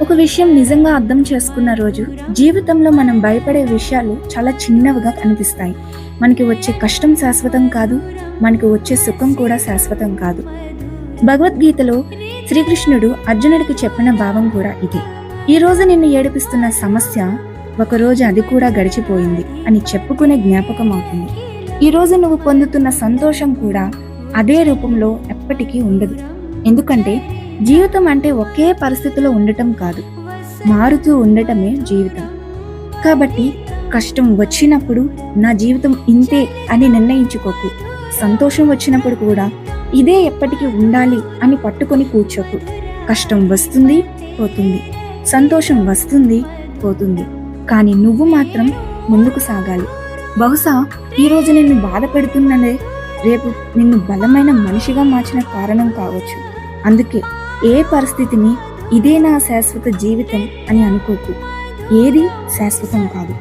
ఒక విషయం నిజంగా అర్థం చేసుకున్న రోజు జీవితంలో మనం భయపడే విషయాలు చాలా చిన్నవిగా కనిపిస్తాయి. మనకి వచ్చే కష్టం శాశ్వతం కాదు, మనకి వచ్చే సుఖం కూడా శాశ్వతం కాదు. భగవద్గీతలో శ్రీకృష్ణుడు అర్జునుడికి చెప్పిన భావం కూడా ఇదే. ఈ రోజు నిన్ను ఏడిపిస్తున్న సమస్య ఒకరోజు అది కూడా గడిచిపోయింది అని చెప్పుకునే జ్ఞాపకం అవుతుంది. ఈ రోజు నువ్వు పొందుతున్న సంతోషం కూడా అదే రూపంలో ఎప్పటికీ ఉండదు. ఎందుకంటే జీవితం అంటే ఒకే పరిస్థితిలో ఉండటం కాదు, మారుతూ ఉండటమే జీవితం. కాబట్టి కష్టం వచ్చినప్పుడు నా జీవితం ఇంతే అని నిర్ణయించుకోకు. సంతోషం వచ్చినప్పుడు కూడా ఇదే ఎప్పటికీ ఉండాలి అని పట్టుకొని కూర్చోకు. కష్టం వస్తుంది, పోతుంది. సంతోషం వస్తుంది, పోతుంది. కానీ నువ్వు మాత్రం ముందుకు సాగాలి. బహుశా ఈరోజు నిన్ను బాధ పెడుతున్నదే రేపు నిన్ను బలమైన మనిషిగా మార్చిన కారణం కావచ్చు. అందుకే ఏ పరిస్థితిని ఇదే నా శాశ్వత జీవితం అని అనుకోకు. ఏది శాశ్వతం కాదు.